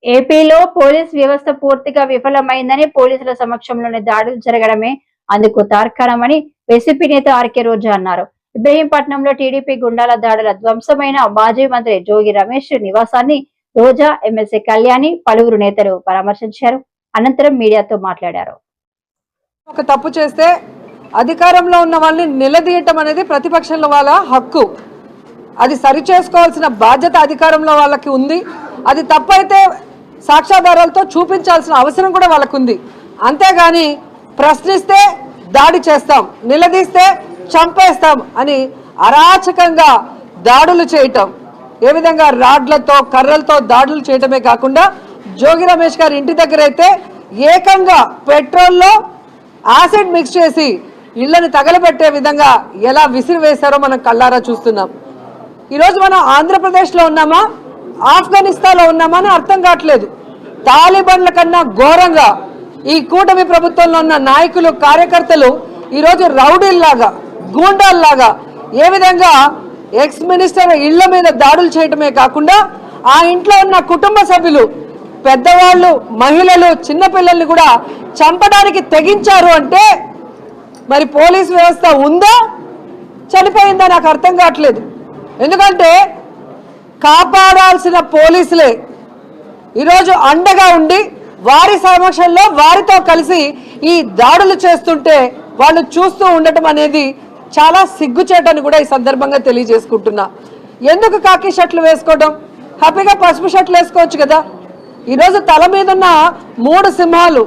ఏపీలో పోలీస్ వ్యవస్థ పూర్తిగా విఫలమైందని పోలీసుల సమక్షంలోనే దాడులు జరగడమే అందుకు తార్కాణమని వైసీపీ నేత ఆర్కే రోజా అన్నారు. ఇబ్రహీంపట్నంలో టీడీపీ గుండాల దాడుల ధ్వంసమైన మాజీ మంత్రి జోగి రమేష్ నివాసాన్ని రోజా, ఎమ్మెల్సీ కళ్యాణి, పలువురు నేతలు పరామర్శించారు. అనంతరం మీడియాతో మాట్లాడారు. ఒక తప్పు చేస్తే అధికారంలో ఉన్న వాళ్ళని నిలదీయటం అనేది ప్రతిపక్షంలో వాళ్ళ హక్కు. అది సరి చేసుకోవాల్సిన బాధ్యత అధికారంలో వాళ్ళకి ఉంది. అది తప్పైతే సాక్ష్యాధారాలతో చూపించాల్సిన అవసరం కూడా వాళ్ళకు ఉంది. అంతేగాని ప్రశ్నిస్తే దాడి చేస్తాం, నిలదీస్తే చంపేస్తాం అని అరాచకంగా దాడులు చేయటం, ఏ విధంగా రాడ్లతో కర్రలతో దాడులు చేయటమే కాకుండా జోగి రమేష్ గారి ఇంటి దగ్గర అయితే ఏకంగా పెట్రోల్లో యాసిడ్ మిక్స్ చేసి ఇళ్లను తగలబెట్టే విధంగా ఎలా విసిరివేశారో మనం కళ్ళారా చూస్తున్నాం. ఈరోజు మనం ఆంధ్రప్రదేశ్లో ఉన్నామా, ఆఫ్ఘనిస్తాన్లో ఉన్నామా అని అర్థం కావట్లేదు. తాలిబాన్ల కన్నా ఘోరంగా ఈ కూటమి ప్రభుత్వంలో ఉన్న నాయకులు, కార్యకర్తలు ఈరోజు రౌడీల్లాగా, గూండాల్లాగా ఏ విధంగా ఎక్స్ మినిస్టర్ ఇళ్ల మీద దాడులు చేయటమే కాకుండా ఆ ఇంట్లో ఉన్న కుటుంబ సభ్యులు, పెద్దవాళ్ళు, మహిళలు, చిన్నపిల్లల్ని కూడా చంపడానికి తెగించారు అంటే మరి పోలీస్ వ్యవస్థ ఉందా, చనిపోయిందా నాకు అర్థం కావట్లేదు. ఎందుకంటే కాపాడాల్సిన పోలీసులే ఈరోజు అండగా ఉండి వారి సమక్షంలో వారితో కలిసి ఈ దాడులు చేస్తుంటే వాళ్ళు చూస్తూ ఉండటం అనేది చాలా సిగ్గుచేటని కూడా ఈ సందర్భంగా తెలియజేసుకుంటున్నా. ఎందుకు కాకి షర్ట్లు వేసుకోవడం, హ్యాపీగా పసుపు షర్ట్లు వేసుకోవచ్చు కదా. ఈరోజు తల మీద ఉన్న 3 సింహాలు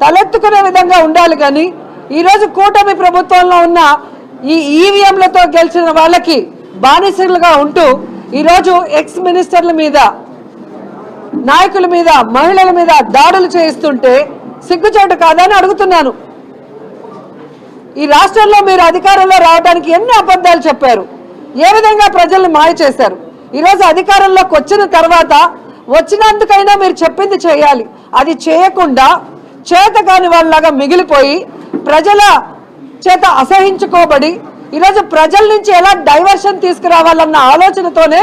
తలెత్తుకునే విధంగా ఉండాలి. కానీ ఈరోజు కూటమి ప్రభుత్వంలో ఉన్న ఈ ఈవీఎంలతో గెలిచిన వాళ్ళకి బానిసలుగా ఉంటూ ఈరోజు ఎక్స్ మినిస్టర్ల మీద, నాయకుల మీద, మహిళల మీద దాడులు చేయిస్తుంటే సిగ్గుచేటు కాదా అని అడుగుతున్నాను. ఈ రాష్ట్రంలో మీరు అధికారంలో రావడానికి ఎన్ని అబద్ధాలు చెప్పారు, ఏ విధంగా ప్రజల్ని మాయ చేశారు. ఈరోజు అధికారంలోకి వచ్చిన తర్వాత వచ్చినందుకైనా మీరు చెప్పింది చేయాలి. అది చేయకుండా చేతకాని వాళ్ళలాగా మిగిలిపోయి ప్రజల చేత అసహించుకోబడి ఈరోజు ప్రజల నుంచి ఎలా డైవర్షన్ తీసుకురావాలన్న ఆలోచనతోనే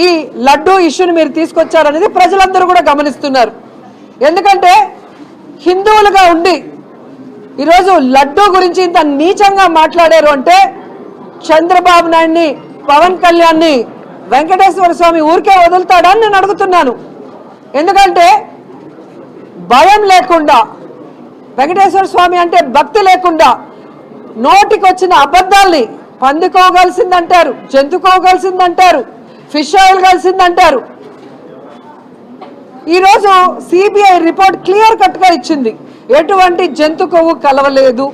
ఈ లడ్డూ ఇష్యూని మీరు తీసుకొచ్చారనేది ప్రజలందరూ కూడా గమనిస్తున్నారు. ఎందుకంటే హిందువులుగా ఉండి ఈరోజు లడ్డూ గురించి ఇంత నీచంగా మాట్లాడారు అంటే చంద్రబాబు నాయుడిని, పవన్ కళ్యాణ్ని వెంకటేశ్వర స్వామి ఊరికే వదులుతాడని నేను అడుగుతున్నాను. ఎందుకంటే భయం లేకుండా, వెంకటేశ్వర స్వామి అంటే భక్తి లేకుండా నోటికి వచ్చిన అబద్ధాల్ని పందికోగలిసిందంటారు, జంతుకోగలిసిందంటారు, ఫిష్ ఆయిల్ కలిసిందంటారు. ఈరోజు సిబిఐ రిపోర్ట్ క్లియర్ కట్గా ఇచ్చింది. ఎటువంటి జంతు కొవ్వు కలవలేదు,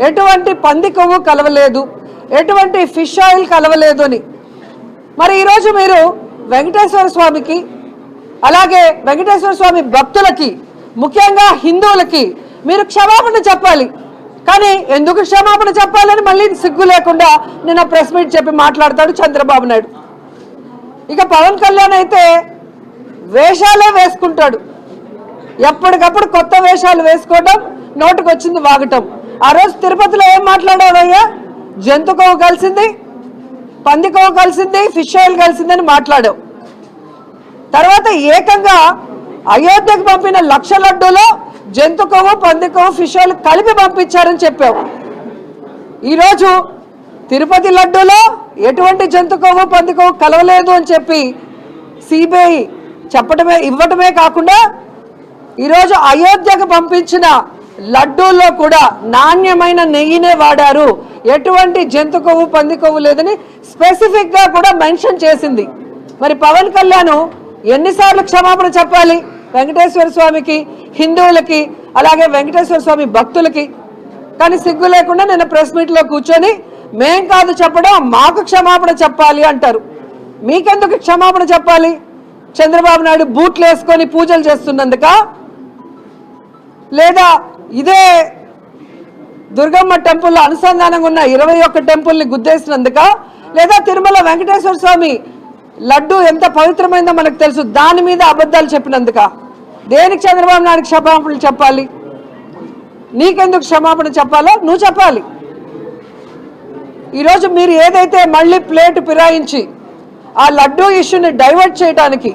ఎటువంటి పంది కొవ్వు కలవలేదు, ఎటువంటి ఫిష్ ఆయిల్ కలవలేదు అని. మరి ఈరోజు మీరు వెంకటేశ్వర స్వామికి, అలాగే వెంకటేశ్వర స్వామి భక్తులకి, ముఖ్యంగా హిందువులకి మీరు క్షమాపణ చెప్పాలి. కానీ ఎందుకు క్షమాపణ చెప్పాలని మళ్ళీ సిగ్గు లేకుండా నిన్న ప్రెస్ మీట్ చెప్పి మాట్లాడతాడు చంద్రబాబు నాయుడు. ఇక పవన్ కళ్యాణ్ అయితే వేషాలే వేసుకుంటాడు. ఎప్పటికప్పుడు కొత్త వేషాలు వేసుకోవడం, నోటుకు వచ్చింది వాగటం. ఆ రోజు తిరుపతిలో ఏం మాట్లాడావయ్యా, జంతు కొవ్వు కలిసింది, పంది కొవ్వు కలిసింది, ఫిష్ ఆయిల్ కలిసిందని మాట్లాడావు. తర్వాత ఏకంగా అయోధ్యకు పంపిన 1,00,000 లడ్డూలో జంతు కొవ్వు, పంది కొవ్వు, ఫిష్ ఆయిల్ కలిపి పంపించారని చెప్పావు. ఈరోజు తిరుపతి లడ్డూలో ఎటువంటి జంతు కొవ్వు, పంది కొవ్వు కలవలేదు అని చెప్పి సిబిఐ ఇవ్వటమే కాకుండా ఈరోజు అయోధ్యకు పంపించిన లడ్డూల్లో కూడా నాణ్యమైన నెయ్యినే వాడారు, ఎటువంటి జంతు కొవ్వు, పంది కొవ్వు లేదని స్పెసిఫిక్గా కూడా మెన్షన్ చేసింది. మరి పవన్ కళ్యాణ్ ఎన్నిసార్లు క్షమాపణ చెప్పాలి వెంకటేశ్వర స్వామికి, హిందువులకి, అలాగే వెంకటేశ్వర స్వామి భక్తులకి? కానీ సిగ్గు లేకుండా నిన్న ప్రెస్ మీట్లో కూర్చొని మేం కాదు చెప్పడం, మాకు క్షమాపణ చెప్పాలి అంటారు. మీకెందుకు క్షమాపణ చెప్పాలి? చంద్రబాబు నాయుడు బూట్లు వేసుకొని పూజలు చేస్తున్నందుక, లేదా ఇదే దుర్గమ్మ టెంపుల్లో అనుసంధానంగా ఉన్న 21 టెంపుల్ని గుద్దేసినందుక, లేదా తిరుమల వెంకటేశ్వర స్వామి లడ్డు ఎంత పవిత్రమైందో మనకు తెలుసు, దాని మీద అబద్ధాలు చెప్పినందుక? దేనికి చంద్రబాబు నాయుడు క్షమాపణలు చెప్పాలి? నీకెందుకు క్షమాపణ చెప్పాలో నువ్వు చెప్పాలి. ఈరోజు మీరు ఏదైతే మళ్ళీ ప్లేటు ఫిరాయించి ఆ లడ్డూ ఇష్యూని డైవర్ట్ చేయడానికి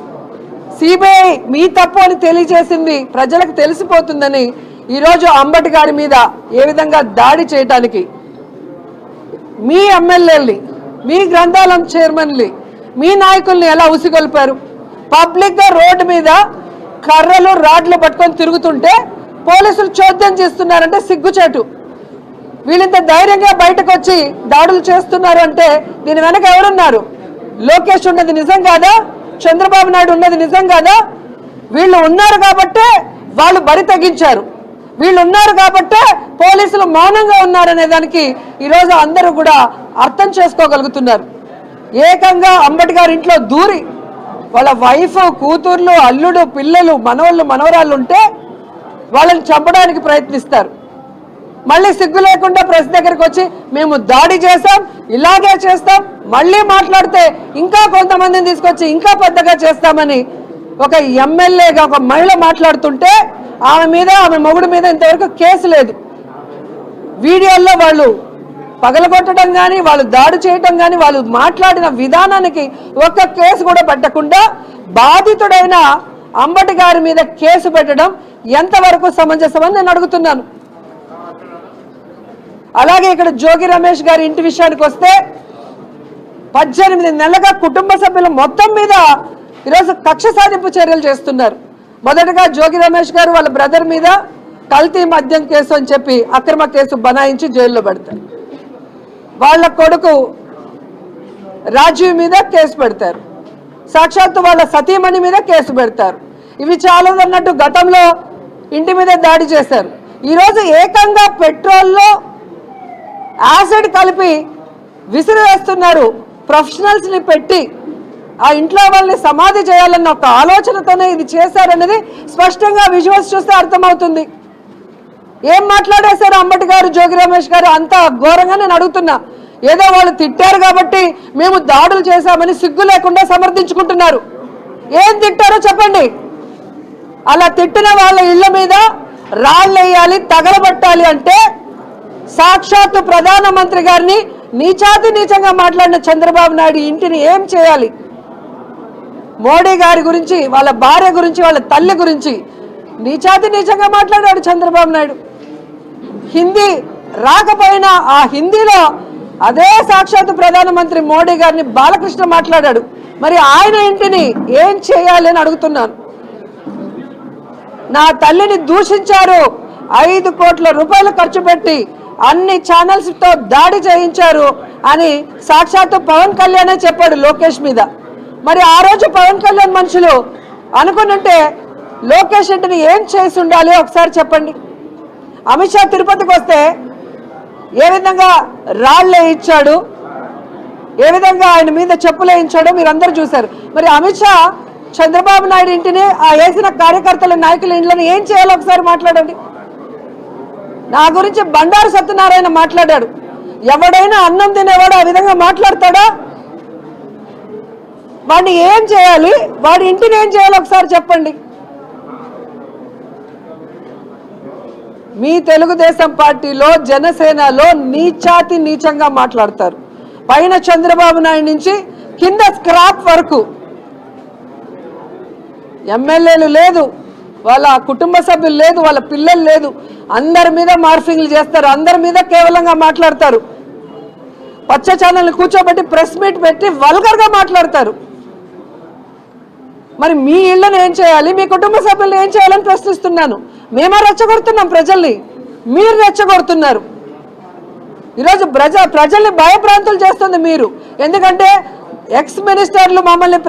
సిబిఐ మీ తప్పు అని తెలియజేసింది ప్రజలకు తెలిసిపోతుందని ఈరోజు అంబటి గారి మీద ఏ విధంగా దాడి చేయడానికి మీ ఎమ్మెల్యేల్ని, మీ గ్రంథాలయం చైర్మన్ని, మీ నాయకుల్ని ఎలా ఉసిగొల్పారు? పబ్లిక్గా రోడ్డు మీద కర్రలు రాడ్లు పట్టుకొని తిరుగుతుంటే పోలీసులు చోద్యం చేస్తున్నారంటే సిగ్గుచేటు. వీళ్ళంత ధైర్యంగా బయటకు వచ్చి దాడులు చేస్తున్నారు అంటే దీని వెనక ఎవరున్నారు? లోకేష్ ఉన్నది నిజం కాదా? చంద్రబాబు నాయుడు ఉన్నది నిజం కాదా? వీళ్ళు ఉన్నారు కాబట్టే వాళ్ళు బరి తెగించారు, వీళ్ళు ఉన్నారు కాబట్టే పోలీసులు మౌనంగా ఉన్నారనే దానికి ఈరోజు అందరూ కూడా అర్థం చేసుకోగలుగుతున్నారు. ఏకంగా అంబటి గారి ఇంట్లో దూరి వాళ్ళ వైఫ్, కూతుర్లు, అల్లుడు, పిల్లలు, మనవళ్ళు, మనవరాళ్ళు ఉంటే వాళ్ళని చంపడానికి ప్రయత్నిస్తారు. మళ్ళీ సిగ్గు లేకుండా ప్రెస్ దగ్గరికి వచ్చి మేము దాడి చేస్తాం, ఇలాగే చేస్తాం, మళ్ళీ మాట్లాడితే ఇంకా కొంతమందిని తీసుకొచ్చి ఇంకా పెద్దగా చేస్తామని ఒక ఎమ్మెల్యేగా ఒక మహిళ మాట్లాడుతుంటే ఆమె మీద, ఆమె మొగుడు మీద ఇంతవరకు కేసు లేదు. వీడియోల్లో వాళ్ళు పగలగొట్టడం కానీ, వాళ్ళు దాడి చేయడం కానీ, వాళ్ళు మాట్లాడిన విధానానికి ఒక్క కేసు కూడా పెట్టకుండా బాధితుడైన అంబటి గారి మీద కేసు పెట్టడం ఎంతవరకు సమంజసమని నేను అడుగుతున్నాను. అలాగే ఇక్కడ జోగి రమేష్ గారి ఇంటి విషయానికి వస్తే 18 నెలలుగా కుటుంబ సభ్యులు మొత్తం మీద ఈరోజు కక్ష సాధింపు చర్యలు చేస్తున్నారు. మొదటగా జోగి రమేష్ గారు వాళ్ళ బ్రదర్ మీద కల్తీ మద్యం కేసు అని చెప్పి అక్రమ కేసు బనాయించి జైల్లో పెడతారు. వాళ్ళ కొడుకు రాజీవ్ మీద కేసు పెడతారు. సాక్షాత్తు వాళ్ళ సతీమణి మీద కేసు పెడతారు. ఇవి చాలదన్నట్టు గతంలో ఇంటి మీద దాడి చేశారు. ఈరోజు ఏకంగా పెట్రోల్లో యాసిడ్ కలిపి విసిరివేస్తున్నారు. ప్రొఫెషనల్స్ని పెట్టి ఆ ఇంట్లో వాళ్ళని సమాధి చేయాలన్న ఒక ఆలోచనతోనే ఇది చేశారనేది స్పష్టంగా విజువల్స్ చూస్తే అర్థమవుతుంది. ఏం మాట్లాడేశారు అంబటి గారు, జోగి రమేష్ గారు? అంత ఘోరంగా నేను అడుగుతున్నా. ఏదో వాళ్ళు తిట్టారు కాబట్టి మేము దాడులు చేశామని సిగ్గు లేకుండా సమర్థించుకుంటున్నారు. ఏం తిట్టారో చెప్పండి. అలా తిట్టిన వాళ్ళ ఇళ్ల మీద రాళ్ళు వేయాలి, తగలబట్టాలి అంటే సాక్షాత్తు ప్రధానమంత్రి గారిని నీచాతి నీచంగా మాట్లాడిన చంద్రబాబు నాయుడు ఇంటిని ఏం చేయాలి? మోడీ గారి గురించి, వాళ్ళ భార్య గురించి, వాళ్ళ తల్లి గురించి నీచాతి నీచంగా మాట్లాడాడు చంద్రబాబు నాయుడు. హిందీ రాకపోయినా ఆ హిందీలో అదే సాక్షాత్తు ప్రధానమంత్రి మోడీ గారిని బాలకృష్ణ మాట్లాడాడు. మరి ఆయన ఇంటిని ఏం చేయాలి అని అడుగుతున్నాను. నా తల్లిని దూషించారు, 5 కోట్ల రూపాయలు ఖర్చు పెట్టి అన్ని ఛానల్స్తో దాడి చేయించారు అని సాక్షాత్తు పవన్ కళ్యాణే చెప్పాడు లోకేష్ మీద. మరి ఆ రోజు పవన్ కళ్యాణ్ మనుషులు అనుకున్నంటే లోకేష్ ఇంటిని ఏం చేసి ఉండాలి ఒకసారి చెప్పండి. అమిత్ షా తిరుపతికి వస్తే ఏ విధంగా రాళ్ళు వేయించాడు, ఏ విధంగా ఆయన మీద చెప్పులు వేయించాడో మీరందరూ చూశారు. మరి అమిత్ షా చంద్రబాబు నాయుడు ఇంటిని, ఆ వేసిన కార్యకర్తల నాయకుల ఇంట్లోని ఏం చేయాలో ఒకసారి మాట్లాడండి. నా గురించి బండారు సత్యనారాయణ మాట్లాడాడు. ఎవడైనా అన్నం తినేవాడు ఆ విధంగా మాట్లాడతాడా? వాడిని ఏం చేయాలి, వాడి ఇంటిని ఏం చేయాలో ఒకసారి చెప్పండి. మీ తెలుగుదేశం పార్టీలో, జనసేనలో నీచాతి నీచంగా మాట్లాడతారు. పైన చంద్రబాబు నాయుడు నుంచి కింద స్క్రాప్ వరకు ఎమ్మెల్యేలు లేదు, వాళ్ళ కుటుంబ సభ్యులు లేదు, వాళ్ళ పిల్లలు లేదు, అందరి మీద మార్ఫింగ్లు చేస్తారు, అందరి మీద కేవలంగా మాట్లాడతారు. పచ్చ ఛానల్ని కూర్చోబెట్టి ప్రెస్ మీట్ పెట్టి వల్గర్గా మాట్లాడతారు. మరి మీ ఇళ్ళని ఏం చేయాలి, మీ కుటుంబ సభ్యులను ఏం చేయాలని ప్రశ్నిస్తున్నాను. మేమే రెచ్చగొడుతున్నాం ప్రజల్ని, మీరు రెచ్చగొడుతున్నారు. ఈరోజు ప్రజల్ని భయభ్రాంతులు చేస్తుంది మీరు. ఎందుకంటే ఎక్స్ మినిస్టర్లు మమ్మల్ని